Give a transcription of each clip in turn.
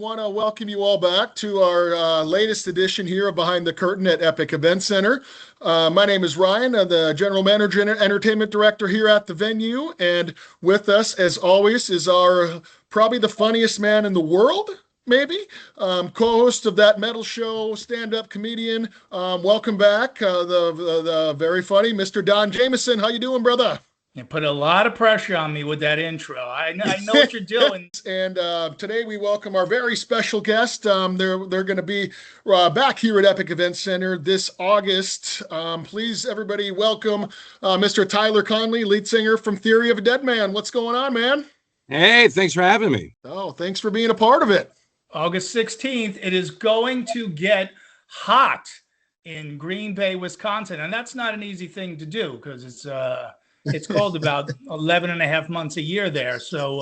want to welcome you all back to our latest edition here of Behind the Curtain at Epic Event Center. My name is Ryan. I'm the General Manager and Entertainment Director here at the venue. And with us, as always, is our probably the funniest man in the world, maybe, co-host of That Metal Show, stand-up comedian. Welcome back, the very funny Mr. Don Jameson. How you doing, brother? You put a lot of pressure on me with that intro. I know what you're doing. And today we welcome our very special guest. They're going to be back here at Epic Event Center this August. Please, everybody, welcome Mr. Tyler Connolly, lead singer from Theory of a Deadman. What's going on, man? Hey, thanks for having me. Oh, thanks for being a part of it. August 16th, it is going to get hot in Green Bay, Wisconsin. And that's not an easy thing to do because it's cold about 11 and a half months a year there. So,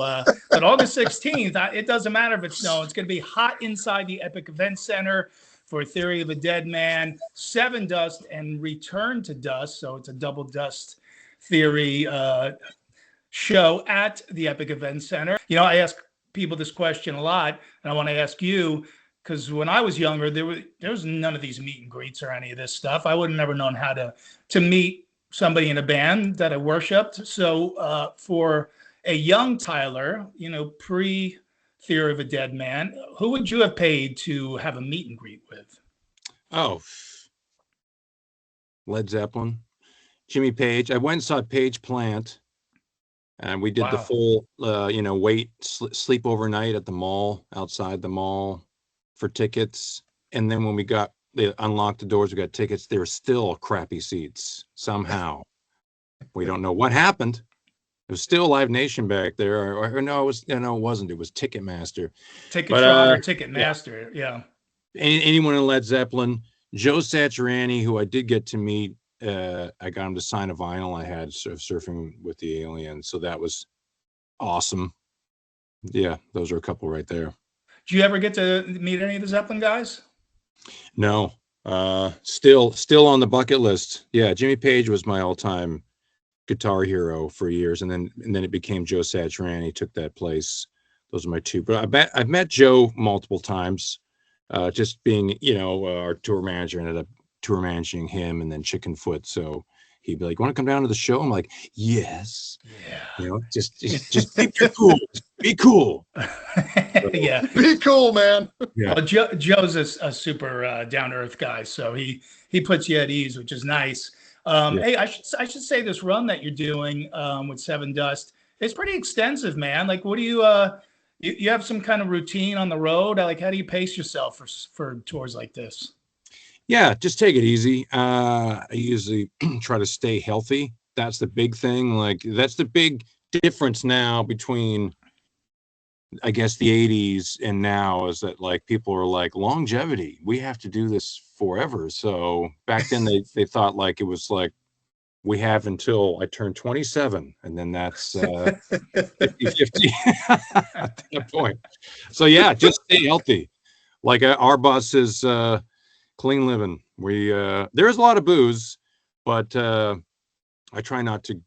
but August 16th, it doesn't matter if it's snow. It's going to be hot inside the Epic Event Center for Theory of a Deadman, Sevendust, and Return to Dust. So it's a double Dust Theory show at the Epic Event Center. You know, I ask people this question a lot, and I want to ask you, because when I was younger, there was none of these meet and greets or any of this stuff. I would have never known how to meet somebody in a band that I worshipped. So for a young Tyler, you know, pre-Theory of a Deadman, who would you have paid to have a meet and greet with? Oh, Led Zeppelin, Jimmy Page. I went and saw Page Plant, and we did the full, sleep overnight at the mall, outside the mall for tickets. And then when they unlocked the doors, we got tickets. There were still crappy seats somehow. We don't know what happened. It was still Live Nation back there. Or no, it wasn't. It was Ticketmaster. Ticketmaster, yeah. Anyone in Led Zeppelin. Joe Satriani, who I did get to meet, I got him to sign a vinyl I had of Surfing with the Aliens. So that was awesome. Yeah, those are a couple right there. Did you ever get to meet any of the Zeppelin guys? No, still on the bucket list. Yeah, Jimmy Page was my all-time guitar hero for years, and then it became Joe Satriani took that place. Those are my two. But I've met Joe multiple times, just being our tour manager. Ended up tour managing him, and then Chickenfoot. So he'd be like, "Want to come down to the show?" I'm like, "Yes." Yeah. Just be cool. Be cool. Yeah. Be cool, man. Yeah. Well, Joe's a super down-to-earth guy, so he puts you at ease, which is nice. Hey, I should say this run that you're doing with Sevendust is pretty extensive, man. Like, what do you have some kind of routine on the road? Like, how do you pace yourself for tours like this? Yeah, just take it easy. I usually try to stay healthy. That's the big thing. Like, that's the big difference now between, I guess, the 80s and now, is that like people are like, longevity, we have to do this forever. So back then they thought like it was like we have until I turn 27, and then that's 50 at that point. So yeah, just stay healthy. Like our boss says, clean living. There's a lot of booze, but I try not to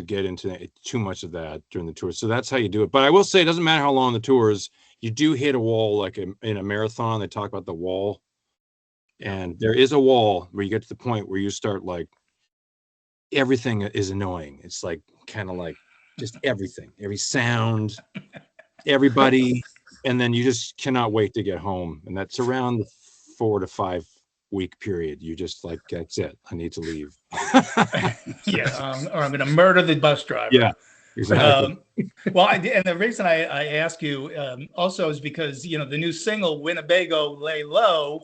get into too much of that during the tour. So that's how you do it. But I will say, it doesn't matter how long the tour is, you do hit a wall. Like in a marathon, they talk about the wall, and there is a wall where you get to the point where you start like everything is annoying. It's like kind of like just everything, every sound, everybody, and then you just cannot wait to get home. And that's around the 4 to 5 week period. You just like, that's it, I need to leave. Or I'm going to murder the bus driver. Yeah, exactly. And the reason I ask you also is because the new single Winnebago Lay Low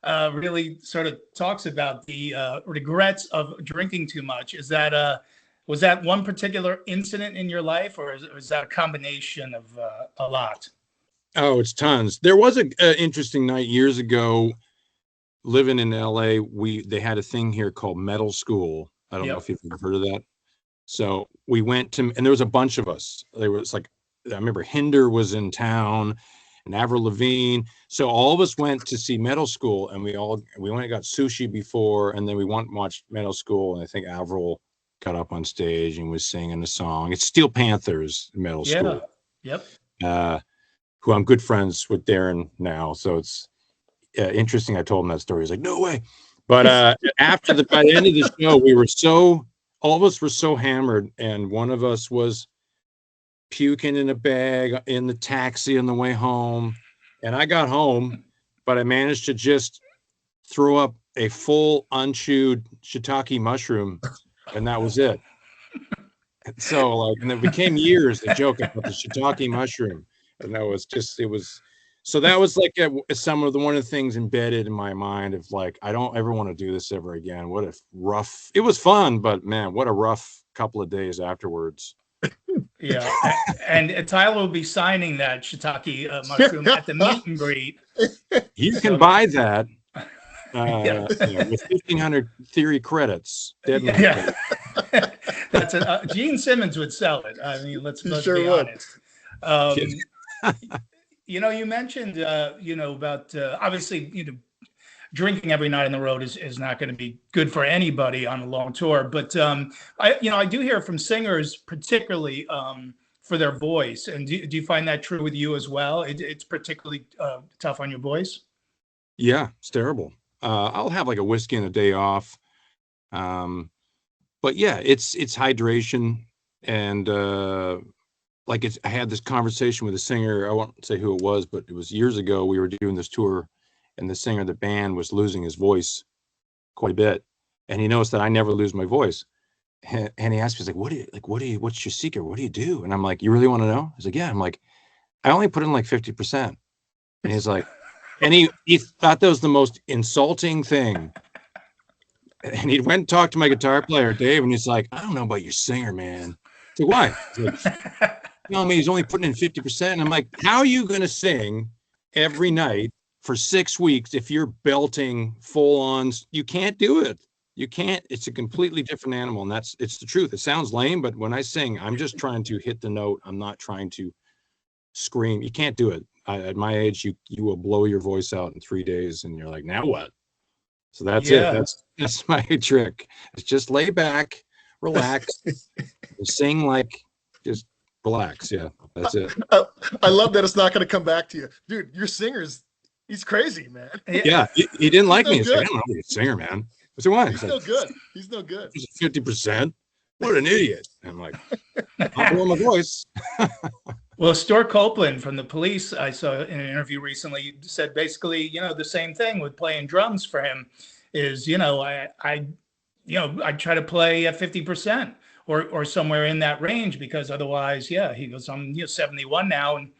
really sort of talks about the regrets of drinking too much. Was that one particular incident in your life, or is that a combination of a lot? Oh, it's tons. There was an interesting night years ago. Living in LA, they had a thing here called Metal School. I don't know if you've ever heard of that. So we went to, and there was a bunch of us. There was like, I remember Hinder was in town, and Avril Lavigne. So all of us went to see Metal School, and we went and got sushi before, and then we went and watched Metal School, and I think Avril got up on stage and was singing a song. It's Steel Panthers Metal School. Yep. who I'm good friends with Darren now. So it's interesting. I told him that story. He's like, no way. But by the end of the show, all of us were so hammered, and one of us was puking in a bag in the taxi on the way home. And I got home, but I managed to just throw up a full unchewed shiitake mushroom, and that was it. So like, and it became years the joke about the shiitake mushroom, and that was just so that was like one of the things embedded in my mind of like, I don't ever want to do this ever again. What a rough, it was fun, but man, what a rough couple of days afterwards. Yeah, and Tyler will be signing that shiitake mushroom at the meet and greet. You can buy that with 1,500 Theory credits. Deadman. Yeah, that's Gene Simmons would sell it. I mean, let's sure be would. honest. You mentioned about obviously drinking every night on the road is not going to be good for anybody on a long tour. But I do hear from singers, particularly for their voice. And do you find that true with you as well? It's particularly tough on your voice. Yeah, it's terrible. I'll have like a whiskey and a day off. But yeah, it's hydration. And I had this conversation with a singer. I won't say who it was, but it was years ago. We were doing this tour, and the singer of the band was losing his voice quite a bit. And he noticed that I never lose my voice. And he asked me, he's like, what's your secret? What do you do? And I'm like, you really want to know? He's like, yeah. I'm like, I only put in like 50%. And he's like, and he thought that was the most insulting thing. And he went and talked to my guitar player, Dave, and he's like, I don't know about your singer, man. So why? He's like, he's only putting in 50%. And I'm like, how are you going to sing every night for 6 weeks if you're belting full on? You can't do it. You can't. It's a completely different animal. And it's the truth. It sounds lame, but when I sing, I'm just trying to hit the note. I'm not trying to scream. You can't do it. At my age, you will blow your voice out in 3 days, and you're like, now what? So that's it. That's my trick. It's just lay back, relax, and sing like just relax. Yeah, that's it. I love that it's not going to come back to you, dude. Your singer's he's crazy, man. Yeah, he didn't like me. He's like, I don't know you're a singer, man. I said, why? He's no good. He's no good. 50%. What an idiot. I'm like, I'll blow my voice. Well, Stuart Copeland from the Police, I saw in an interview recently, said basically, the same thing with playing drums for him is, I try to play at 50% or somewhere in that range, because otherwise, he goes, I'm 71 now, and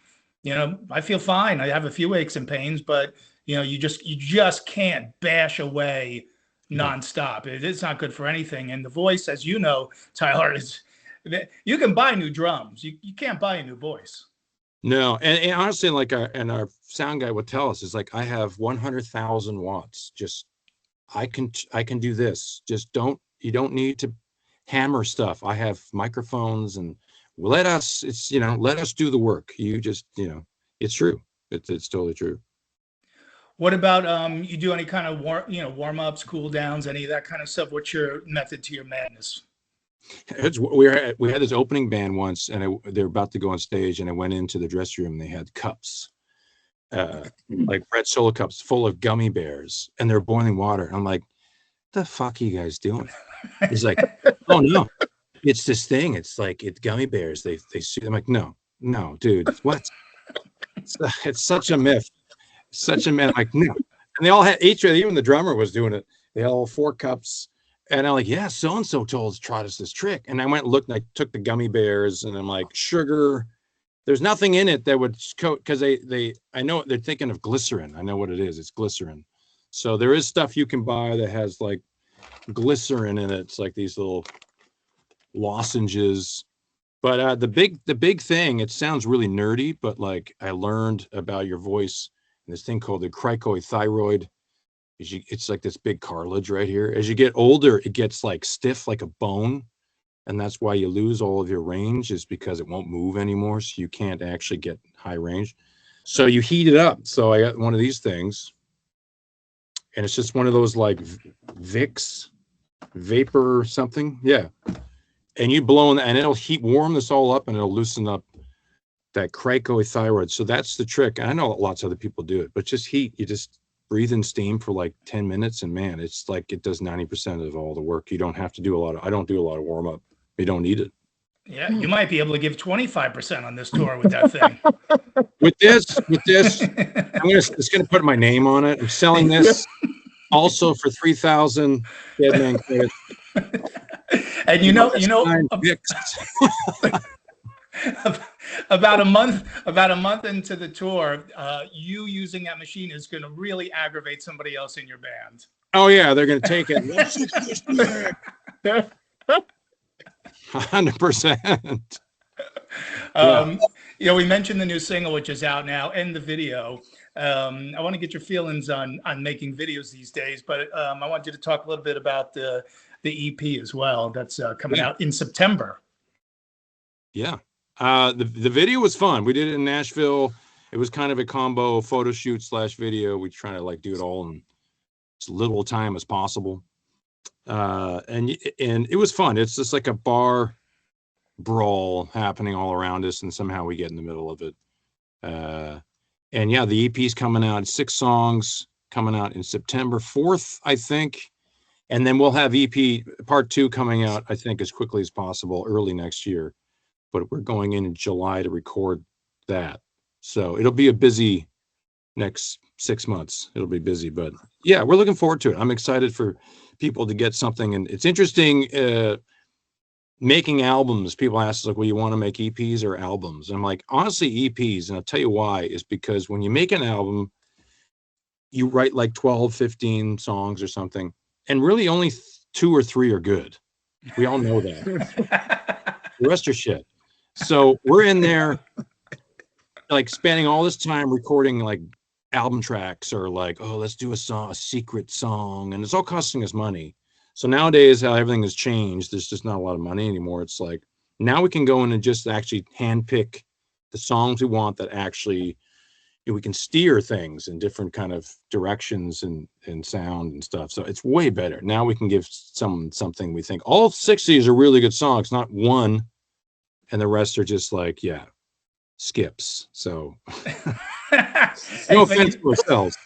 I feel fine. I have a few aches and pains, but you just can't bash away nonstop. It's not good for anything. And the voice, as you know, Tyler, is you can buy new drums. You can't buy a new voice. No, and honestly, like our sound guy would tell us, is like, I have 100,000 watts. Just I can do this. Just you don't need to hammer stuff. I have microphones, and let us do the work. You just it's true. It's totally true. What about you do any kind of warm ups, cool downs, any of that kind of stuff? What's your method to your madness? We had this opening band once, and they're about to go on stage, and I went into the dressing room, and they had cups, like red Solo cups full of gummy bears, and they're boiling water. And I'm like, the fuck are you guys doing? He's like, oh no, it's this thing. It's like, it's gummy bears. They I'm like, no, dude, what? It's such a myth. Such a myth. I'm like, no. And they all had even the drummer was doing it. They had all 4 cups. And I'm like, yeah, so-and-so taught us this trick. And I went and looked, and I took the gummy bears, and I'm like, sugar. There's nothing in it that would coat, because I know they're thinking of glycerin. I know what it is. It's glycerin. So there is stuff you can buy that has like glycerin in it. It's like these little lozenges. But the big thing, it sounds really nerdy, but like, I learned about your voice and this thing called the cricothyroid. It's like this big cartilage right here. As you get older, it gets like stiff like a bone. And that's why you lose all of your range, is because it won't move anymore. So you can't actually get high range. So you heat it up. So I got one of these things, and it's just one of those like Vicks vapor something. Yeah. And you blow in, and it'll warm this all up, and it'll loosen up that cricothyroid. So that's the trick. I know lots of other people do it, but just heat. You just breathe in steam for like 10 minutes, and man, it's like it does 90% of all the work. You don't have to do a lot of. I don't do a lot of warm up. You don't need it. Yeah, you might be able to give 25% on this tour with that thing. With this, it's gonna put my name on it. I'm selling this also for 3,000 Deadman credits. And you know, about a month into the tour, you using that machine is going to really aggravate somebody else in your band. Oh yeah, they're going to take it. 100%. We mentioned the new single, which is out now, and the video. I want to get your feelings on making videos these days, but I want you to talk a little bit about the EP as well. That's coming out in September. Yeah. The video was fun. We did it in Nashville. It was kind of a combo photo shoot / video. We try to like do it all in as little time as possible. And it was fun. It's just like a bar brawl happening all around us, and somehow we get in the middle of it. And yeah, the EP's coming out, 6 songs coming out in September 4th, I think. And then we'll have EP part 2 coming out, I think, as quickly as possible, early next year. But we're going in July to record that. So it'll be a busy next 6 months. It'll be busy, but yeah, we're looking forward to it. I'm excited for people to get something. And it's interesting making albums. People ask us, like, well, you want to make EPs or albums? And I'm like, honestly, EPs. And I'll tell you why, is because when you make an album, you write like 12, 15 songs or something, and really only 2 or 3 are good. We all know that. The rest are shit. So we're in there like spending all this time recording like album tracks, or like, oh, let's do a secret song, and it's all costing us money. So nowadays, how everything has changed, there's just not a lot of money anymore. It's like now we can go in and just actually handpick the songs we want, that actually we can steer things in different kind of directions and sound and stuff. So it's way better. Now we can give something we think all 6 of these are really good songs, not one, and the rest are just like, yeah, skips. So no offense to ourselves.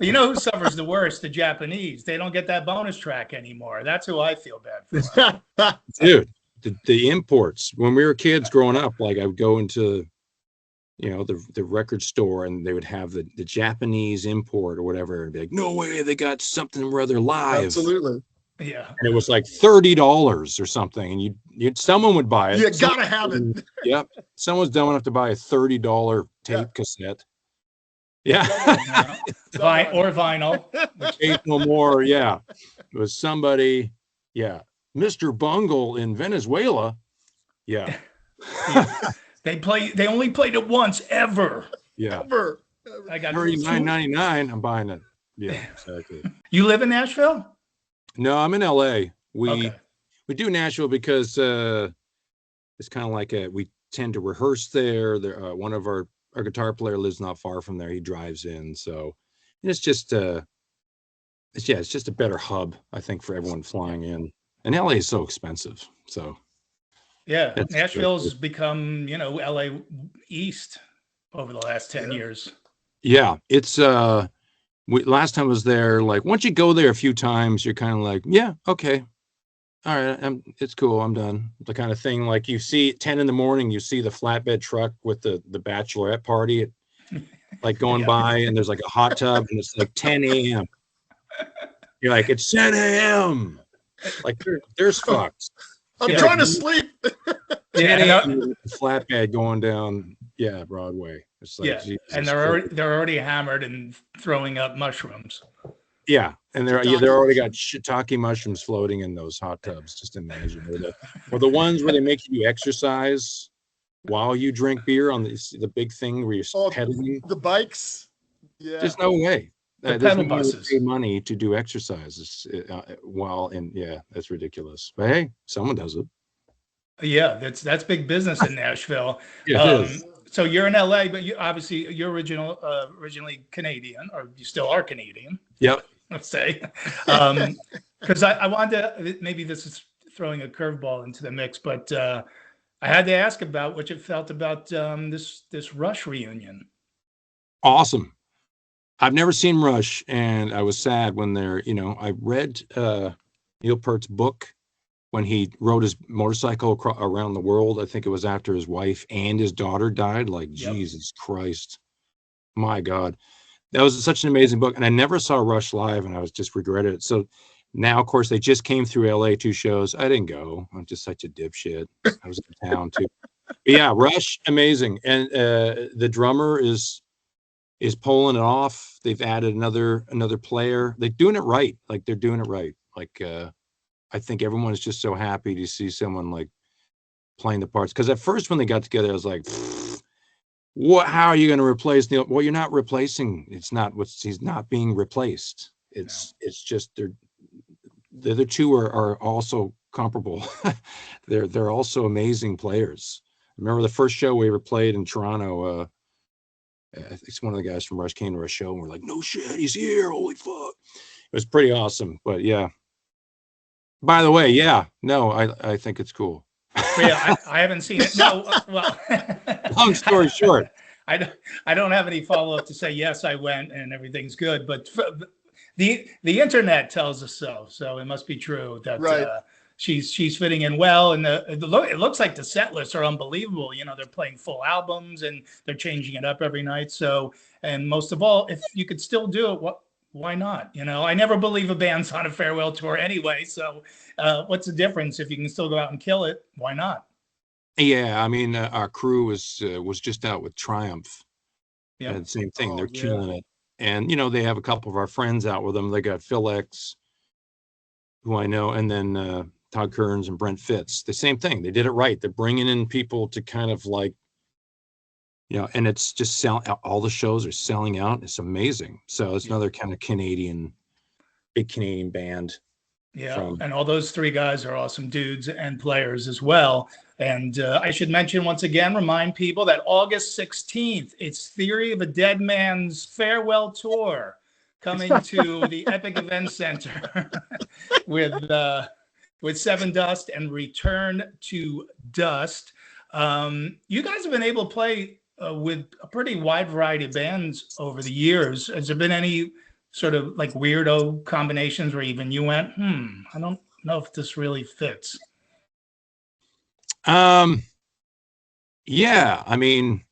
You know who suffers the worst? The Japanese. They don't get that bonus track anymore. That's who I feel bad for. Dude, the imports. When we were kids growing up, like I would go into the record store, and they would have the Japanese import or whatever, and be like, no way, they got something or other live. Absolutely. Yeah. And it was like $30 or something, and someone would buy it. You gotta have it. Yep. Someone's dumb enough to buy a $30 tape cassette. Yeah. Or vinyl. Which ain't no more. Yeah. It was somebody. Yeah. Mr. Bungle in Venezuela. Yeah. They only played it once ever. Yeah. Ever. I got $39.99. I'm buying it. Yeah, exactly. You live in Nashville? No, I'm in LA. We do Nashville because it's kind of like we tend to rehearse there. One of our guitar player lives not far from there. He drives in, so it's just it's just a better hub, I think, for everyone flying in. And LA is so expensive, so. Yeah, Nashville's become, LA East over the last 10 years. Yeah, it's last time I was there, like once you go there a few times, you're kind of like, yeah, okay, all right, it's cool, I'm done. The kind of thing, like you see at 10 in the morning, you see the flatbed truck with the bachelorette party, like going by, and there's like a hot tub, and it's like 10 a.m. You're like, it's 10 a.m. Like there's fucks. I'm trying to sleep. Yeah, flatbed going down, Broadway. It's like, Jesus, and they're already hammered and throwing up mushrooms. Yeah, and they're already got shiitake mushrooms floating in those hot tubs. Just imagine, or the ones where they make you exercise while you drink beer on the big thing where you're pedaling. The bikes. Yeah, there's no way. The pedal buses. Pay money to do exercises that's ridiculous. But hey, someone does it. Yeah, that's big business in Nashville. Yeah, it is. So you're in LA, but you're originally Canadian, or you still are Canadian. Yep. Let's say, because I wanted to, maybe this is throwing a curveball into the mix, but I had to ask about what you felt about this Rush reunion. Awesome. I've never seen Rush, and I was sad when they're, I read Neil Peart's book when he rode his motorcycle around the world. I think it was after his wife and his daughter died. Like, Yep. Jesus Christ. My God. That was such an amazing book. And I never saw Rush live, and I was just regretted it. So now, of course, they just came through LA 2 shows. I didn't go. I'm just such a dipshit. I was in town too. But yeah, Rush, amazing. And the drummer is pulling it off. They've added another player. They're doing it right. Like, they're doing it right. Like, I think everyone is just so happy to see someone like playing the parts. Because at first when they got together, I was like, what? How are you going to replace Neil? Well, you're not replacing. He's not being replaced. It's just the other two are also comparable. they're also amazing players. I remember the first show we ever played in Toronto. It's one of the guys from Rush came to our show and we're like, no shit, he's here. Holy fuck. It was pretty awesome. But yeah. By the way, yeah, no, I think it's cool. Yeah, I haven't seen it. No, well, Long story short, I don't have any follow up to say yes, I went and everything's good, but the internet tells us so. So it must be true that Right. She's fitting in well, and it looks like the set lists are unbelievable. They're playing full albums and they're changing it up every night. So, and most of all, if you could still do it, why not? I never believe a band's on a farewell tour anyway. So what's the difference? If you can still go out and kill it, why not? yeah, I mean, our crew was just out with Triumph. Yeah. And same thing, Oh, they're yeah. killing it. And they have a couple of our friends out with them. They got Phil X, who I know, and then Todd Kearns and Brent Fitz. The same thing. They did it right. They're bringing in people to kind of like, and it's just all the shows are selling out. It's amazing. So it's another kind of big Canadian band. Yeah, and all those three guys are awesome dudes and players as well. And I should mention once again, remind people that August 16th, it's Theory of a Deadman's farewell tour coming to the Epic Event Center with Sevendust and Return to Dust. You guys have been able to play with a pretty wide variety of bands over the years. Has there been any sort of like weirdo combinations where even you went, I don't know if this really fits? Yeah, I mean,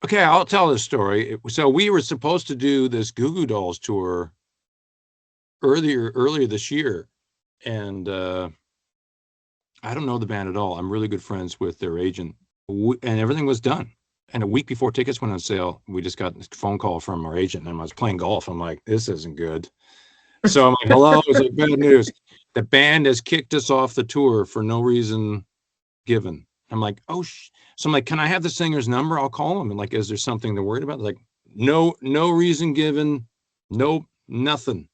okay, I'll tell this story. So we were supposed to do this Goo Goo Dolls tour earlier this year, and I don't know the band at all. I'm really good friends with their agent, and everything was done. And a week before tickets went on sale, we just got a phone call from our agent, and I was playing golf. I'm like, this isn't good. So I'm like, hello, is it bad news? The band has kicked us off the tour for no reason given. I'm like, oh, so I'm like, can I have the singer's number? I'll call him. And like, is there something they're worried about? Like, no reason given. Nope, nothing.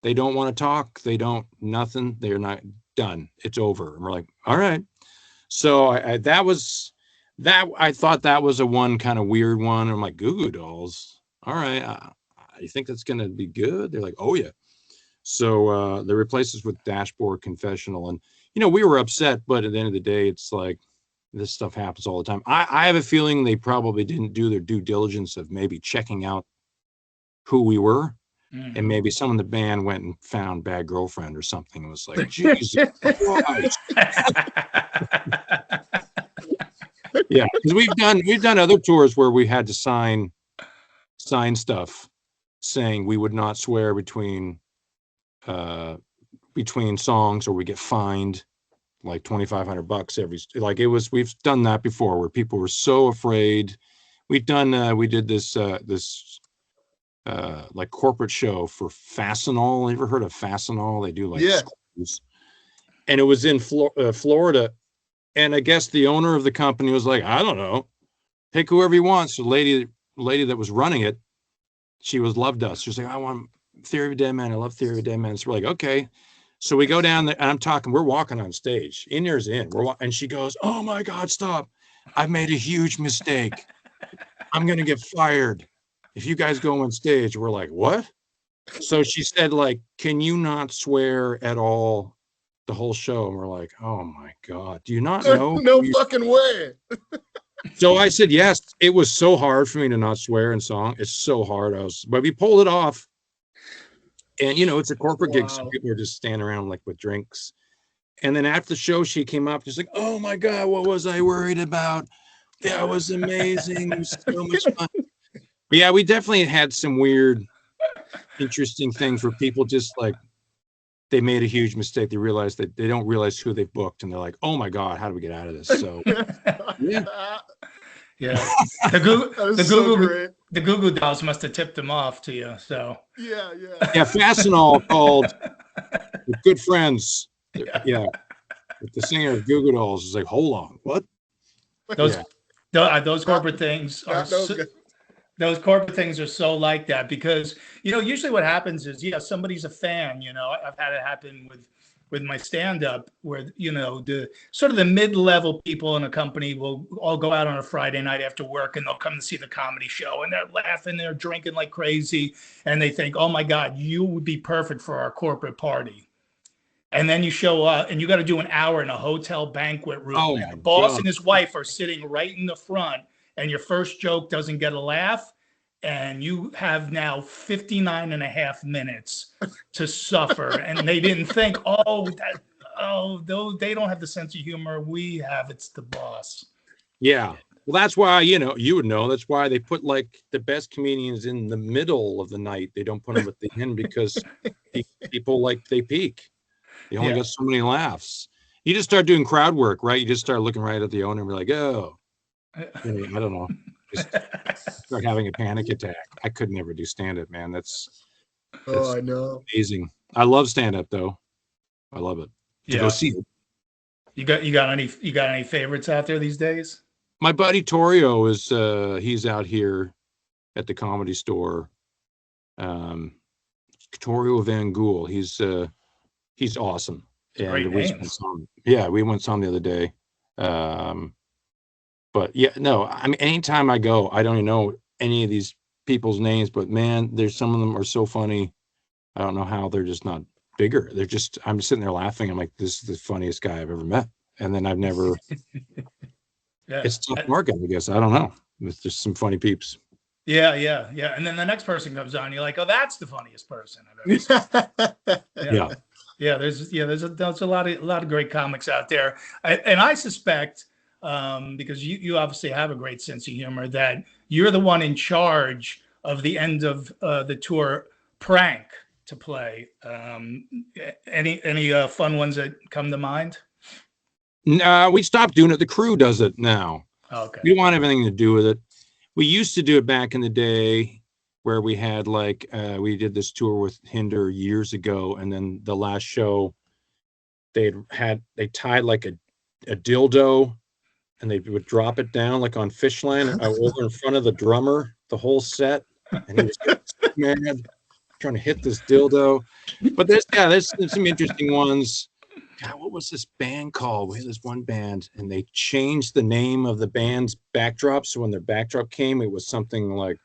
They don't want to talk. They don't, nothing. They're not done. It's over. And we're like, all right. So I thought that was a one kind of weird one. I'm like, Goo Goo Dolls. All right. You think that's going to be good? They're like, oh yeah. So they replaced us with Dashboard Confessional. And, we were upset, but at the end of the day, it's like, this stuff happens all the time. I have a feeling they probably didn't do their due diligence of maybe checking out who we were. Mm-hmm. And maybe some of the band went and found Bad Girlfriend or something. It was like, Jesus Christ. Yeah, because we've done other tours where we had to sign stuff saying we would not swear between songs, or we get fined like $2,500 we've done that before where people were so afraid. We did this like corporate show for Fastenal. You ever heard of Fastenal? They do like schools. And it was in Florida. And I guess the owner of the company was like, I don't know, pick whoever you want. So the lady that was running it, she loved us. She was like, I want Theory of a Deadman. I love Theory of a Deadman. So we're like, okay. So we go down there and we're walking on stage. In there's in. And she goes, oh my God, stop. I've made a huge mistake. I'm going to get fired if you guys go on stage. We're like, what? So she said, like, can you not swear at all the whole show, and we're like, oh my God, do you not know? No fucking way. So I said yes. It was so hard for me to not swear in song. It's so hard. But we pulled it off. And it's a corporate gig, so Wow. people are just standing around like with drinks. And then after the show, she came up, just like, oh my God, what was I worried about? That was amazing. It was so much fun. But yeah, we definitely had some weird, interesting things where people just like, they made a huge mistake. They realized that they don't realize who they booked, and they're like, "Oh my God, how do we get out of this?" So, yeah, The Google, That the is so Google, great. the Google Dolls must have tipped them off to you. So Yeah. yeah. Fastenal called with good friends. Yeah, with the singer of Goo Goo Dolls is like, "Hold on, what?" those Yeah. those corporate things are Not those guys. those corporate things are so like that because usually what happens is somebody's a fan. I've had it happen with my stand-up where the sort of the mid-level people in a company will all go out on a Friday night after work and they'll come to see the comedy show and they're laughing, they're drinking like crazy, and they think, oh my God, you would be perfect for our corporate party. And then you show up and you got to do an hour in a hotel banquet room. Oh And my the boss God. and his wife are sitting right in the front, and your first joke doesn't get a laugh. And you have now 59 and a half minutes to suffer. And they didn't think, they don't have the sense of humor we have. It's the boss. Yeah. Well, that's why, you would know. That's why they put like the best comedians in the middle of the night. They don't put them at the end because people they peak. They only got so many laughs. You just start doing crowd work, right? You just start looking right at the owner and be like, oh, I don't know. Just start having a panic attack. I could never do stand-up, man. That's I know. amazing. I love stand-up though. I love it. To go see it. You got any favorites out there these days? My buddy Torio is he's out here at the Comedy Store. Torio Van Gool. He's awesome. Great names. We went some the other day. But yeah, no, I mean, anytime I go, I don't even know any of these people's names, but man, there's some of them are so funny. I don't know how they're just not bigger. I'm sitting there laughing. I'm like, this is the funniest guy I've ever met. And then I've never, it's tough market, I guess. I don't know. It's just some funny peeps. Yeah. And then the next person comes on, you're like, oh, that's the funniest person I've ever seen. Yeah. There's a lot of great comics out there. And I suspect, because you obviously have a great sense of humor, that you're the one in charge of the end of the tour prank to play. Any fun ones that come to mind? We stopped doing it. The crew does it now. Okay. We don't want anything to do with it. We used to do it back in the day where we had we did this tour with Hinder years ago. And then the last show they tied like a dildo and they would drop it down like on Fishland over in front of the drummer, the whole set. And he was mad trying to hit this dildo. But there's some interesting ones. God, what was this band called? We had this one band and they changed the name of the band's backdrop. So when their backdrop came, it was something like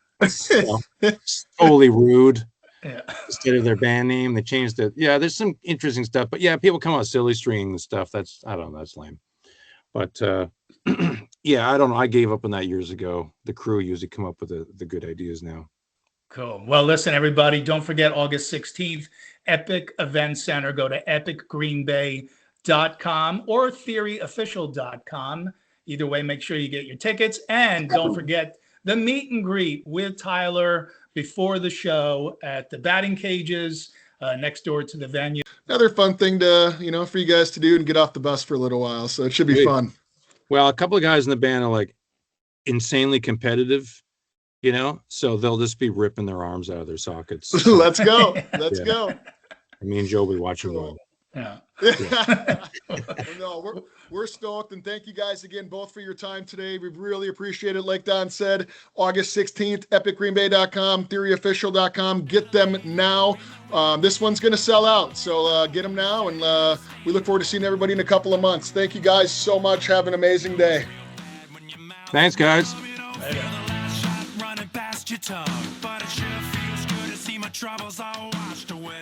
totally rude. Yeah. Instead of their band name, they changed it. Yeah, there's some interesting stuff. But yeah, people come out silly string and stuff. I don't know, that's lame. But yeah, I don't know. I gave up on that years ago. The crew usually come up with the good ideas now. Cool. Well, listen, everybody, don't forget August 16th, Epic Event Center. Go to epicgreenbay.com or theoryofficial.com. Either way, make sure you get your tickets. And don't forget the meet and greet with Tyler before the show at the batting cages next door to the venue. Another fun thing to, for you guys to do and get off the bus for a little while. So it should be fun. Well, a couple of guys in the band are like insanely competitive. So they'll just be ripping their arms out of their sockets. Let's go. Let's go. Me and Joe will be watching. Cool. Yeah. No, we're stoked, and thank you guys again both for your time today. We really appreciate it. Like Don said, August 16th, epicgreenbay.com, theoryofficial.com. Get them now. This one's going to sell out, so get them now, and we look forward to seeing everybody in a couple of months. Thank you guys so much. Have an amazing day. Thanks, guys. But it sure feels good to see my troubles all washed away.